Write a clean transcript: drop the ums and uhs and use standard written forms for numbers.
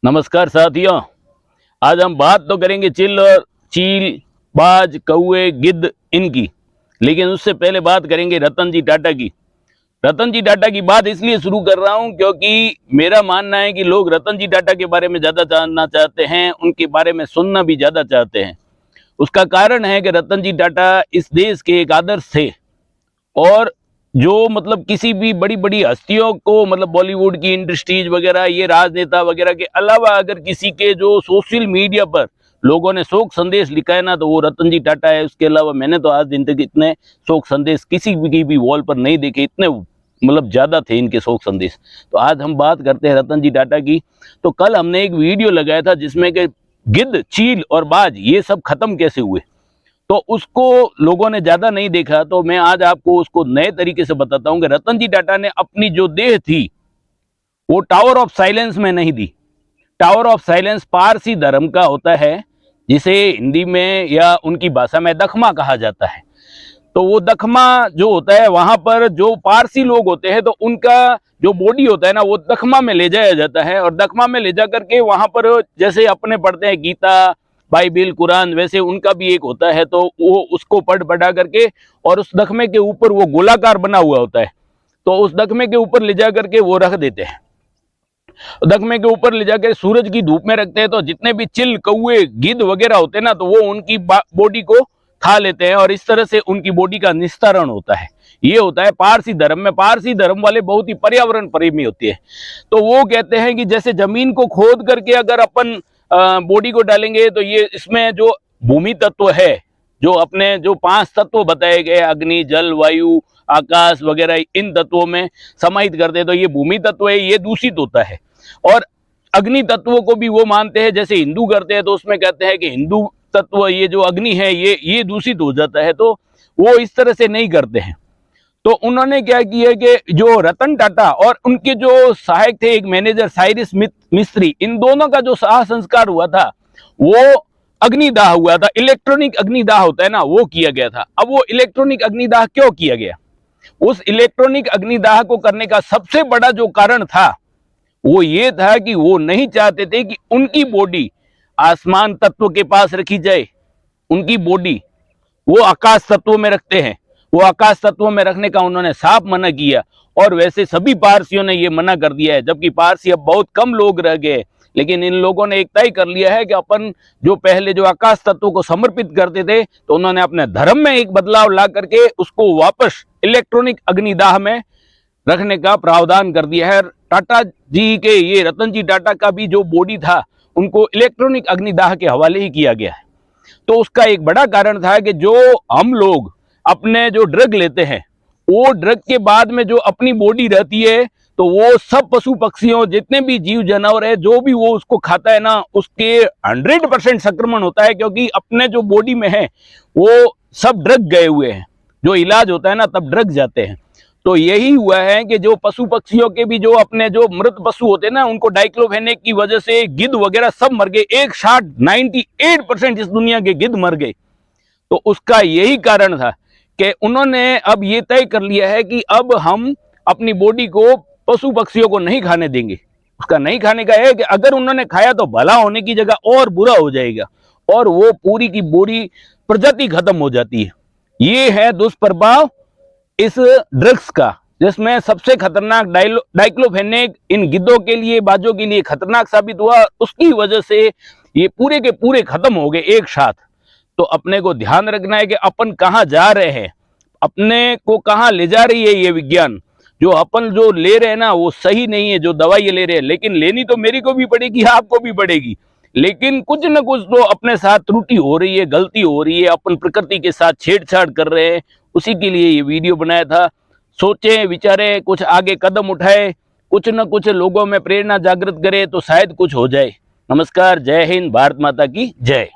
नमस्कार साथियों, आज हम बात तो करेंगे चील, बाज, कौवे, गिद्ध इनकी, लेकिन उससे पहले बात करेंगे रतन जी टाटा की। रतन जी टाटा की बात इसलिए शुरू कर रहा हूं क्योंकि मेरा मानना है कि लोग रतन जी टाटा के बारे में ज़्यादा जानना चाहते हैं, उनके बारे में सुनना भी ज़्यादा चाहते हैं। उसका कारण है कि रतन जी टाटा इस देश के एक आदर्श थे और जो मतलब किसी भी बड़ी बड़ी हस्तियों को, मतलब बॉलीवुड की इंडस्ट्रीज वगैरह, ये राजनेता वगैरह के अलावा अगर किसी के जो सोशल मीडिया पर लोगों ने शोक संदेश लिखा है ना, तो वो रतन जी टाटा है। उसके अलावा मैंने तो आज दिन तक इतने शोक संदेश किसी की भी वॉल पर नहीं देखे, इतने मतलब ज़्यादा थे इनके शोक संदेश। तो आज हम बात करते हैं रतन जी टाटा की। तो कल हमने एक वीडियो लगाया था जिसमें कि गिद्ध, चील और बाज ये सब खत्म कैसे हुए, तो उसको लोगों ने ज़्यादा नहीं देखा। तो मैं आज आपको उसको नए तरीके से बताता हूं कि रतन जी टाटा ने अपनी जो देह थी वो टावर ऑफ साइलेंस में नहीं दी। टावर ऑफ साइलेंस पारसी धर्म का होता है, जिसे हिंदी में या उनकी भाषा में दखमा कहा जाता है। तो वो दखमा जो होता है, वहां पर जो पारसी लोग होते हैं तो उनका जो बॉडी होता है ना, वो दखमा में ले जाया जाता है और दखमा में ले जा करके वहां पर जैसे अपने पढ़ते हैं गीता, बाइबिल, कुरान, वैसे उनका भी एक होता है। तो वो उसको पढ़ा करके और उस दखमे के ऊपर वो गोलाकार बना हुआ होता है, तो उस दखमे के ऊपर ले जा करके वो रख देते हैं। दखमे के ऊपर ले जाकर सूरज की धूप में रखते हैं, तो जितने भी चिल, कौवे, गिद्ध वगैरह होते हैं ना, तो वो उनकी बॉडी को खा लेते हैं और इस तरह से उनकी बॉडी का निस्तारण होता है। ये होता है पारसी धर्म में। पारसी धर्म वाले बहुत ही पर्यावरण प्रेमी होते हैं, तो वो कहते हैं कि जैसे जमीन को खोद करके अगर अपन बॉडी को डालेंगे तो ये इसमें जो भूमि तत्व है, जो अपने जो 5 तत्व बताए गए, अग्नि, जल, वायु, आकाश वगैरह, इन तत्वों में समाहित करते हैं, तो ये भूमि तत्व है, ये दूषित होता है। और अग्नि तत्वों को भी वो मानते हैं, जैसे हिंदू करते हैं, तो उसमें कहते हैं कि हिंदू तत्व, ये जो अग्नि है, ये दूषित हो जाता है। तो वो इस तरह से नहीं करते हैं। तो उन्होंने क्या किया कि जो रतन टाटा और उनके जो सहायक थे, एक मैनेजर साइरिस मिस्त्री, इन दोनों का जो शाह संस्कार हुआ था वो अग्निदाह हुआ था। इलेक्ट्रॉनिक अग्निदाह होता है ना, वो किया गया था। अब वो इलेक्ट्रॉनिक अग्निदाह क्यों किया गया? उस इलेक्ट्रॉनिक अग्निदाह को करने का सबसे बड़ा जो कारण था वो ये था कि वो नहीं चाहते थे कि उनकी बॉडी आसमान तत्व के पास रखी जाए। उनकी बॉडी वो आकाश तत्वों में रखते हैं, वो आकाश तत्वों में रखने का उन्होंने साफ मना किया। और वैसे सभी पारसियों ने ये मना कर दिया है, जबकि पारसी अब बहुत कम लोग रह गए, लेकिन इन लोगों ने एक तय कर लिया है कि अपन जो पहले जो आकाश तत्व को समर्पित करते थे, तो उन्होंने अपने धर्म में एक बदलाव ला करके उसको वापस इलेक्ट्रॉनिक अग्निदाह में रखने का प्रावधान कर दिया है। टाटा जी के, ये रतन जी टाटा का भी जो बॉडी था, उनको इलेक्ट्रॉनिक अग्निदाह के हवाले ही किया गया है। तो उसका एक बड़ा कारण था कि जो हम लोग अपने जो ड्रग लेते हैं, वो ड्रग के बाद में जो अपनी बॉडी रहती है, तो वो सब पशु पक्षियों, जितने भी जीव जानवर है, जो भी वो उसको खाता है ना, उसके 100% संक्रमण होता है, क्योंकि अपने जो बॉडी में है वो सब ड्रग गए हुए हैं। जो इलाज होता है ना, तब ड्रग जाते हैं। तो यही हुआ है कि जो पशु पक्षियों के भी जो अपने जो मृत पशु होते हैं ना, उनको डाइक्लोफेनेक की वजह से गिद्ध वगैरह सब मर गए। एक साथ 98% इस दुनिया के गिद्ध मर गए। तो उसका यही कारण था कि उन्होंने अब ये तय कर लिया है कि अब हम अपनी बॉडी को पशु पक्षियों को नहीं खाने देंगे। उसका नहीं खाने का है कि अगर उन्होंने खाया तो भला होने की जगह और बुरा हो जाएगा, और वो पूरी की पूरी प्रजाति खत्म हो जाती है। ये है दुष्प्रभाव इस ड्रग्स का, जिसमें सबसे खतरनाक डाइक्लोफेनेक इन गिद्धों के लिए, बाजों के लिए खतरनाक साबित हुआ। उसकी वजह से ये पूरे के पूरे खत्म हो गए एक साथ। तो अपने को ध्यान रखना है कि अपन कहाँ जा रहे हैं, अपने को कहाँ ले जा रही है ये विज्ञान। जो अपन जो ले रहे हैं ना, वो सही नहीं है, जो दवाई ले रहे हैं। लेकिन लेनी तो मेरी को भी पड़ेगी, आपको भी पड़ेगी, लेकिन कुछ न कुछ तो अपने साथ त्रुटि हो रही है, गलती हो रही है, अपन प्रकृति के साथ छेड़छाड़ कर रहे हैं। उसी के लिए ये वीडियो बनाया था। सोचें, विचारें, कुछ आगे कदम उठाए, कुछ न कुछ लोगों में प्रेरणा जागृत करे, तो शायद कुछ हो जाए। नमस्कार, जय हिंद, भारत माता की जय।